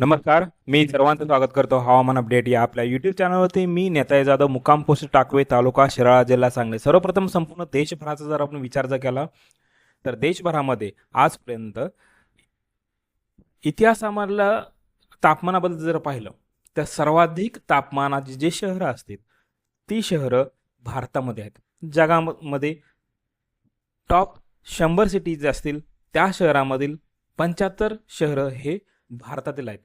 नमस्कार, मी सर्वांचं स्वागत करतो हवामान अपडेट या आपल्या यूट्यूब चॅनलवरती. मी नेताजी जाधव, मुक्काम पोस्ट टाकवे, तालुका शिराळा, जिल्हा सांगली. सर्वप्रथम संपूर्ण देशभराचा जर आपण विचार जर केला तर देशभरामध्ये आजपर्यंत इतिहासामधल्या तापमानाबद्दल जर पाहिलं तर सर्वाधिक तापमानाची जे शहरं असतील ती शहरं भारतामध्ये आहेत. जगामध्ये टॉप 100 सिटीज असतील त्या शहरामधील 75 शहरं हे भारतातील आहेत.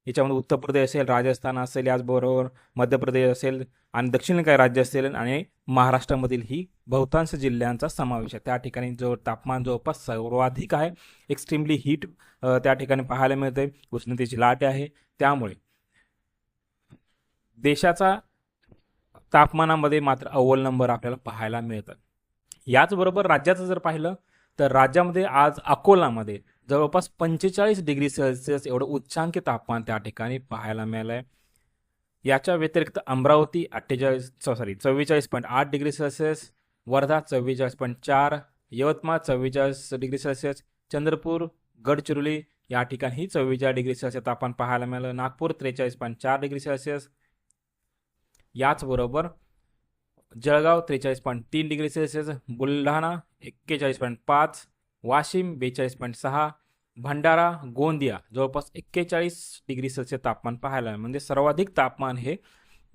याच्यामध्ये उत्तर प्रदेश असेल, राजस्थान असेल, याचबरोबर मध्य प्रदेश असेल आणि दक्षिण काही राज्य असेल आणि महाराष्ट्रामधील ही बहुतांश जिल्ह्यांचा समावेश आहे. त्या ठिकाणी जो तापमान जवळपास सर्वाधिक आहे, एक्स्ट्रीमली हीट त्या ठिकाणी पाहायला मिळते, उष्णतेची लाट आहे. त्यामुळे देशाचा तापमानामध्ये मात्र अव्वल नंबर आपल्याला पाहायला मिळतात. याचबरोबर राज्याचं जर पाहिलं तर राज्यामध्ये आज अकोलामध्ये जवळपास 45 डिग्री सेल्सिअस एवढं उच्चांकी तापमान त्या ठिकाणी पाहायला मिळालं आहे. याच्या व्यतिरिक्त Amravati 44.8 degree Celsius, Wardha 44.4, Yavatmal 44 degree Celsius, Chandrapur, Gadchiroli या ठिकाणी 44 डिग्री सेल्सिअस तापमान पाहायला मिळालं. नागपूर 43.4 डिग्री सेल्सिअस, याचबरोबर जळगाव 43.3 डिग्री सेल्सिअस, बुलढाणा 41.5, वाशिम 42.6, भंडारा, गोंदिया जवळपास 41 डिग्री सेल्सिअस तापमान पाहायला आहे. म्हणजे सर्वाधिक तापमान हे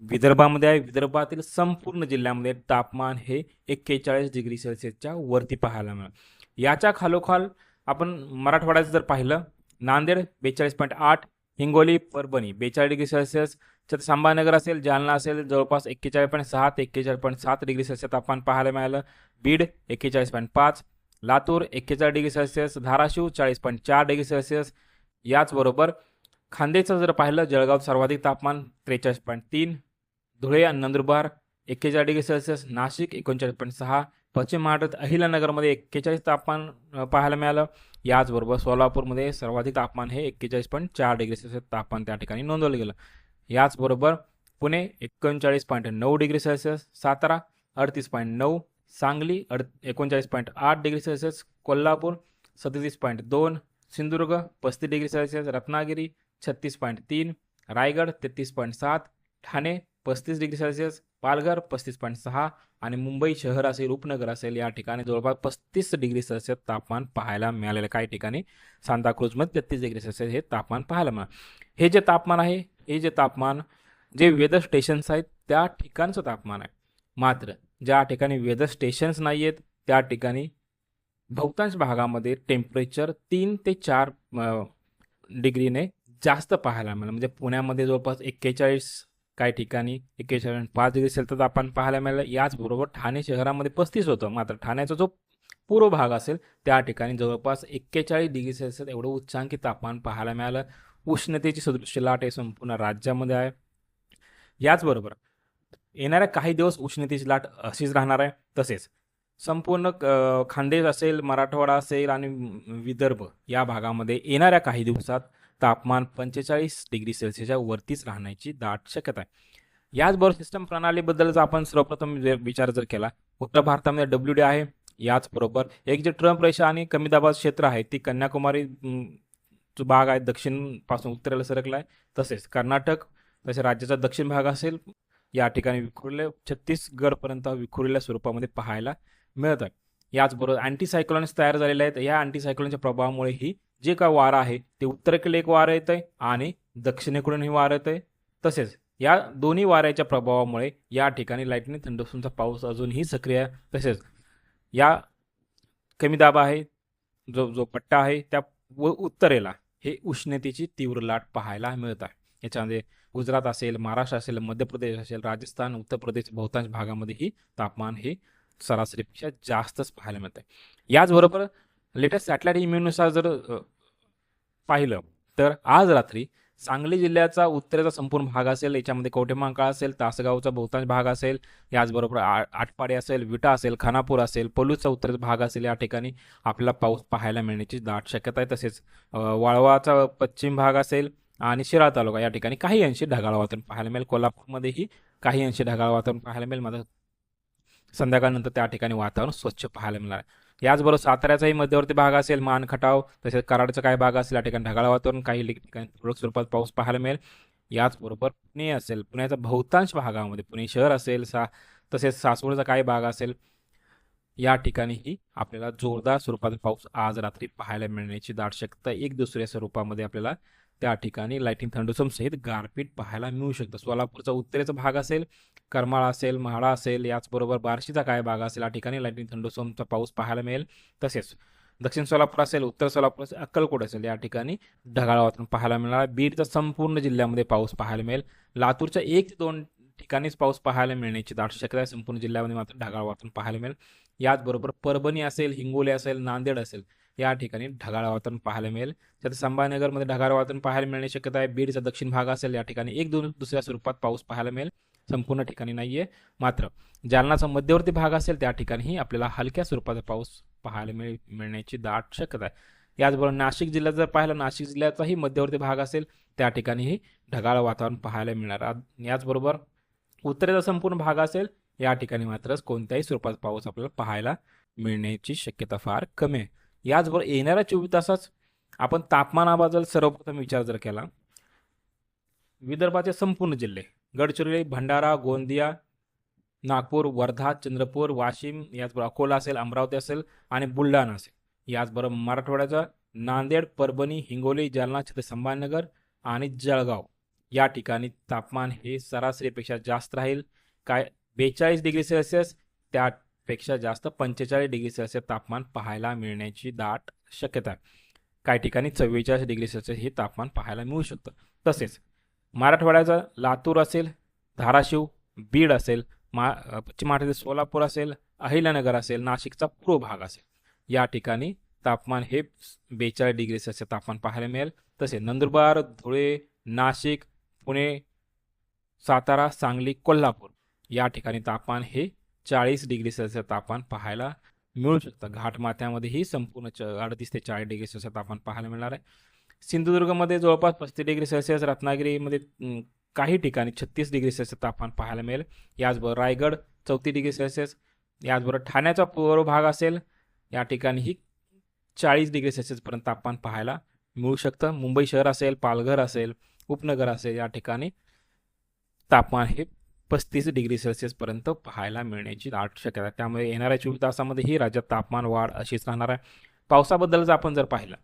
विदर्भामध्ये आहे. विदर्भातील संपूर्ण जिल्ह्यामध्ये तापमान हे 41 डिग्री सेल्सिअसच्या वरती पाहायला मिळालं. याच्या खालोखाल आपण मराठवाड्याचं जर पाहिलं, नांदेड 42.8, हिंगोली, परभणी 42 डिग्री सेल्सिअस, संभाजीनगर असेल, जालना असेल जवळपास 41.6 ते 41.7 डिग्री सेल्सिअस तापमान पाहायला मिळालं. Beed 41.5, Latur 41 degree Celsius, Dharashiv 40.4 degree Celsius. याचबरोबर खान्देचं जर पाहिलं, जळगाव सर्वाधिक तापमान 43.3, धुळे आणि नंदुरबार 41 डिग्री सेल्सिअस, नाशिक 39.6, पश्चिम महाराष्ट्रात अहिल्यानगरमध्ये 41 तापमान पाहायला मिळालं. याचबरोबर सोलापूरमध्ये सर्वाधिक तापमान हे 41.4 डिग्री सेल्सिअस तापमान त्या ठिकाणी नोंदवलं गेलं. याचबरोबर Pune 39.9 degree Celsius, Satara 38.9, Sangli 39.8 degree Celsius, Kolhapur 37.2, Sindhudurg 35 degree Celsius, Ratnagiri 36.3, Raigad 33.7, Thane 35 degree Celsius, Palghar 35.6 आणि मुंबई शहर असेल, उपनगर असेल या ठिकाणी जवळपास 35 डिग्री सेल्सिअस तापमान पाहायला मिळालेलं. काही ठिकाणी सांताक्रूजमध्ये 33 डिग्री सेल्सिअस हे तापमान पाहायला मिळालं. हे जे तापमान आहे, हे जे तापमान जे वेदर स्टेशन्स आहेत त्या ठिकाणचं तापमान आहे. मात्र ज्या ठिकाणी वेदर स्टेशन्स नाही आहेत त्या ठिकाणी बहुतांश भागामध्ये टेम्परेचर 3 ते 4 डिग्रीने जास्त पाहायला मिळालं. म्हणजे पुण्यामध्ये जवळपास 41, काही ठिकाणी 41.5 डिग्री सेल्सिअस तापमान पाहायला मिळालं. याचबरोबर ठाणे शहरामध्ये 35 होतं. मात्र ठाण्याचा जो पूर्व भाग असेल त्या ठिकाणी जवळपास 41 डिग्री सेल्सिअस एवढं उच्चांकी तापमान पाहायला मिळालं. उष्णतेची सदृश्य लाट हे संपूर्ण राज्यामध्ये आहे. याचबरोबर येणाऱ्या काही दिवस उष्णतेची लाट अशीच राहणार आहे. तसेच संपूर्ण खानदेश असेल, मराठवाडा असेल आणि विदर्भ या भागामध्ये येणाऱ्या काही दिवसात तापमान 45 डिग्री सेल्सिअसच्या वरतीच राहण्याची दाट शक्यता आहे. याचबरोबर सिस्टम प्रणालीबद्दल जर आपण सर्वप्रथम विचार जर केला, उत्तर भारतामध्ये WD आहे. याचबरोबर एक जे ट्रम्प रेषा आणि कमी दाबाचं क्षेत्र आहे ती कन्याकुमारी जो भाग आहे दक्षिणपासून उत्तरेला सरकला आहे. तसेच कर्नाटक, तसे राज्याचा दक्षिण भाग असेल या ठिकाणी विखुरले छत्तीसगडपर्यंत विखुरलेल्या स्वरूपामध्ये पाहायला मिळत आहे. याचबरोबर अँटीसायक्लोन्स तयार झालेले आहेत. या अँटीसायक्लोनच्या प्रभावामुळे ही जे काय वारं आहे ते उत्तरेकडे एक वारं येतं आहे आणि दक्षिणेकडूनही वारं येतं आहे. तसेच या दोन्ही वाऱ्याच्या प्रभावामुळे या ठिकाणी लाईटनिंग थंडरस्टॉर्मचा पाऊस अजूनही सक्रिय आहे. तसेच या कमी दाब आहे जो पट्टा आहे त्या उत्तरेला हे उष्णतेची तीव्र लाट पाहायला मिळत आहे. याच्यामध्ये गुजरात असेल, महाराष्ट्र असेल, मध्य प्रदेश असेल, राजस्थान, उत्तर प्रदेश बहुतांश भागामध्येही तापमान हे सरासरीपेक्षा जास्तच पाहायला मिळतं आहे. याचबरोबर लेटेस्ट सॅटेलाइट इमेजनुसार जर पाहिलं तर आज रात्री सांगली जिल्ह्याचा उत्तरेचा संपूर्ण भाग असेल, याच्यामध्ये कवठेमहांकाळ असेल, तासगावचा बहुतांश भाग असेल, याचबरोबर आटपाडी असेल, विटा असेल, खानापूर असेल, पलूसचा उत्तरेचा भाग असेल, या ठिकाणी आपल्याला पाऊस पाहायला मिळण्याची दाट शक्यता आहे. तसेच वाळवाचा पश्चिम भाग असेल आणि शिराळा तालुका या ठिकाणी काही अंशी ढगाळ वातावरण पाहायला मिळेल. कोल्हापूरमध्येही काही अंशी ढगाळ वातावरण पाहायला मिळेल. मात्र संध्याकाळनंतर त्या ठिकाणी वातावरण स्वच्छ पाहायला मिळणार. याचबरोबर साताऱ्याचाही मध्यवर्ती भाग असेल, मान खटाव, तसेच कराडचा काही भाग असेल, या ठिकाणी ढगाळ वातावरण, काही ठिकाणी तुरळक स्वरूपात पाऊस पाहायला मिळेल. याचबरोबर पुणे असेल, पुण्याचा बहुतांश भागामध्ये, पुणे शहर असेल, तसेच सासवडचा काही भाग असेल, या ठिकाणीही आपल्याला जोरदार स्वरूपात पाऊस आज रात्री पाहायला मिळण्याची दाट शक्यता, एक दुसऱ्या स्वरूपामध्ये आपल्याला त्या ठिकाणी लाइटिंग थंडरस्टॉर्म सहित गारपीट पाहायला मिळू शकतं. सोलापूरचा उत्तरेचा भाग असेल, करमाळा असेल, म्हाडा असेल, याचबरोबर बार्शीचा काय भाग असेल, या ठिकाणी लाइटिंग थंडरस्टॉर्मचा पाऊस पाहायला मिळेल. तसेच दक्षिण सोलापूर असेल, उत्तर सोलापूर असेल, अक्कलकोट असेल, या ठिकाणी ढगाळ वातावरण पाहायला मिळणार. बीडचा संपूर्ण जिल्ह्यामध्ये पाऊस पाहायला मिळेल. लातूरच्या 1 ते 2 ठिकाणीच पाऊस पाहायला मिळण्याची दाट शक्यता आहे. संपूर्ण जिल्ह्यामध्ये मात्र ढगाळ वातावरण पाहायला मिळेल. याचबरोबर परभणी असेल, हिंगोली असेल, नांदेड असेल, या ठिकाणी ढगाळ वातावरण पाहायला मिळेल. त्यात संभाजीनगरमध्ये ढगाळ वातावरण पाहायला मिळण्याची शक्यता आहे. बीडचा दक्षिण भाग असेल, या ठिकाणी 1-2 दुसऱ्या स्वरूपात पाऊस पाहायला मिळेल. संपूर्ण ठिकाणी नाहीये. मात्र जालनाचा मध्यवर्ती भाग असेल, त्या ठिकाणीही आपल्याला हलक्या स्वरूपाचा पाऊस पाहायला मिळण्याची दाट शक्यता आहे. याचबरोबर नाशिक जिल्ह्यात जर पाहिलं, नाशिक जिल्ह्याचाही मध्यवर्ती भाग असेल, त्या ठिकाणीही ढगाळ वातावरण पाहायला मिळणार. याचबरोबर उत्तरेचा संपूर्ण भाग असेल, या ठिकाणी मात्र कोणत्याही स्वरूपात पाऊस आपल्याला पाहायला मिळण्याची शक्यता फार कमी आहे. याचबरोबर येणाऱ्या 24 तासात आपण तापमानाबद्दल सर्वप्रथम विचार जर केला, विदर्भाचे संपूर्ण जिल्हे, गडचिरोली, भंडारा, गोंदिया, नागपूर, वर्धा, चंद्रपूर, वाशिम, याचबरोबर अकोला असेल, अमरावती असेल आणि बुलढाणा असेल, याचबरोबर मराठवाड्याचा नांदेड, परभणी, हिंगोली, जालना, छत्रपती संभाजीनगर आणि जळगाव, या ठिकाणी तापमान हे सरासरीपेक्षा जास्त राहील. काय 42 डिग्री सेल्सिअस, त्यापेक्षा जास्त 45 डिग्री सेल्सिअस तापमान पाहायला मिळण्याची दाट शक्यता आहे. काही ठिकाणी 44 डिग्री सेल्सिअस हे तापमान पाहायला मिळू शकतं. तसेच मराठवाड्याचा लातूर असेल, धाराशिव, बीड असेल, पश्चिम महाराष्ट्रातील सोलापूर असेल, अहिल्यानगर असेल, नाशिकचा पूर्व भाग असेल, या ठिकाणी तापमान हे 42 डिग्री सेल्सिअस तापमान पाहायला मिळेल. तसेच नंदुरबार, धुळे, नाशिक, पुणे, सातारा, सांगली, कोल्हापूर, या ठिकाणी तापमान हे 40 डिग्री सेल्सिअस तापमान पाहायला मिळू शकतं. घाटमाथ्यामध्येही संपूर्ण 38 ते 40 डिग्री सेल्सिअस तापमान पाहायला मिळणार आहे. सिंधुदुर्गमध्ये जवळपास 35 डिग्री सेल्सिअस, रत्नागिरीमध्ये काही ठिकाणी 36 डिग्री सेल्सिअस तापमान पाहायला मिळेल. याचबरोबर रायगड 34 डिग्री सेल्सिअस, याचबरोबर ठाण्याचा पूर्व भाग असेल, या ठिकाणीही 40 डिग्री सेल्सिअसपर्यंत तापमान पाहायला मिळू शकतं. मुंबई शहर असेल, पालघर असेल, उपनगर असेल, या ठिकाणी तापमान हे 35 डिग्री सेल्सिअसपर्यंत पाहायला मिळण्याची दाट शक्यता आहे. त्यामुळे येणाऱ्या 24 तासामध्ये ही राज्यात तापमान वाढ अशीच राहणार आहे. पावसाबद्दल आपण जर पाहिलं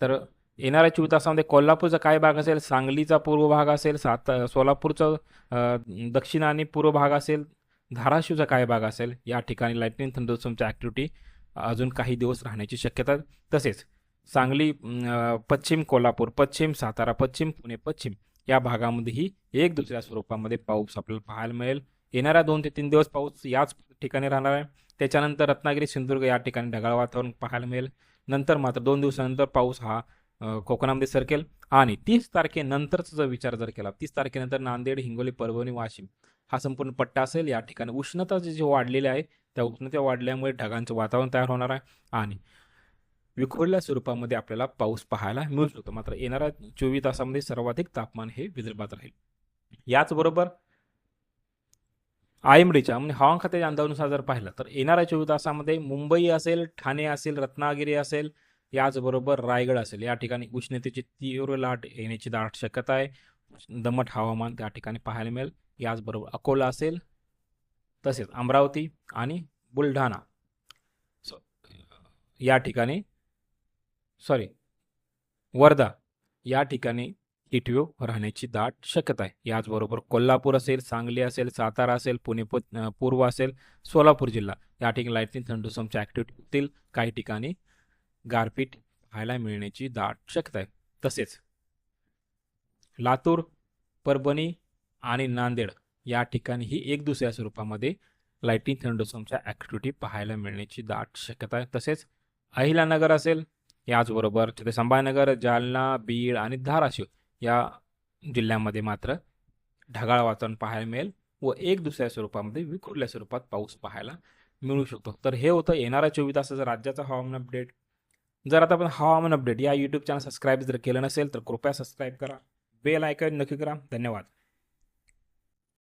तर येणाऱ्या 24 तासामध्ये कोल्हापूरचा काय भाग असेल, सांगलीचा पूर्व भाग असेल, सोलापूरचा दक्षिण आणि पूर्व भाग असेल, धाराशिवचा काय भाग असेल, या ठिकाणी लाइटनिंग थंडरस्टॉर्मची ॲक्टिव्हिटी अजून काही दिवस राहण्याची शक्यता. तसेच सांगली, पश्चिम कोल्हापूर, पश्चिम सातारा, पश्चिम पुणे, पश्चिम, या भागामध्येही एक दुसऱ्या स्वरूपामध्ये पाऊस आपल्याला पाहायला मिळेल. येणाऱ्या 2 ते 3 दिवस पाऊस याच ठिकाणी राहणार आहे. त्याच्यानंतर रत्नागिरी, सिंधुदुर्ग, या ठिकाणी ढगाळ वातावरण पाहायला मिळेल. नंतर मात्र 2 दिवसानंतर पाऊस हा कोकणामध्ये सरकेल. आणि 30 तारखेनंतरचा जर विचार जर केला, 30 तारखेनंतर नांदेड, हिंगोली, परभणी, वाशिम हा संपूर्ण पट्टा असेल. या ठिकाणी उष्णता जे वाढलेली आहे, त्या उष्णता वाढल्यामुळे ढगांचं वातावरण तयार होणार आहे आणि विखुरल्या स्वरूपामध्ये आपल्याला पाऊस पाहायला मिळू शकतो. मात्र येणाऱ्या 24 तासामध्ये सर्वाधिक तापमान हे विदर्भात राहील. याचबरोबर आयएमडीच्या म्हणजे हवामान खात्याच्या अंदाजानुसार जर पाहिलं तर येणाऱ्या 24 तासामध्ये मुंबई असेल, ठाणे असेल, रत्नागिरी असेल, याचबरोबर रायगड असेल, या ठिकाणी उष्णतेची तीव्र लाट येण्याची दाट शक्यता आहे. दमट हवामान त्या ठिकाणी पाहायला मिळेल. याचबरोबर अकोला असेल, तसेच अमरावती आणि बुलढाणा, या ठिकाणी वर्धा, या ठिकाणी हीटवेव्ह राहण्याची दाट शक्यता आहे. याचबरोबर कोल्हापूर असेल, सांगली असेल, सातारा असेल, पुणे पूर्व असेल, सोलापूर जिल्हा, या ठिकाणी लाइटनिंग थंडरस्टॉर्मची ॲक्टिव्हिटी होतील. काही ठिकाणी गारपीट पाहायला मिळण्याची दाट शक्यता आहे. तसेच लातूर, परभणी आणि नांदेड, या ठिकाणीही एक दुसऱ्या स्वरूपामध्ये लाइटनिंग थंडरस्टॉर्मच्या ॲक्टिव्हिटी पाहायला मिळण्याची दाट शक्यता आहे. तसेच अहिल्यानगर असेल, याचबरोबर छत्रपती संभाजीनगर, जालना, बीड आणि धाराशिव, या जिल्ह्यामध्ये मात्र ढगाळ वातावरण पाहायला मिळेल व एक दुसऱ्या स्वरूपामध्ये विखुरल्या स्वरूपात पाऊस पाहायला मिळू शकतो. तर हे होतं येणाऱ्या 24 तासाचं राज्याचं हवामान अपडेट. जर आता आपण हवामान अपडेट या यूट्यूब चॅनल सबस्क्राईब जर केलं नसेल तर कृपया सबस्क्राईब करा, बेल आयकॉन नक्की करा. धन्यवाद.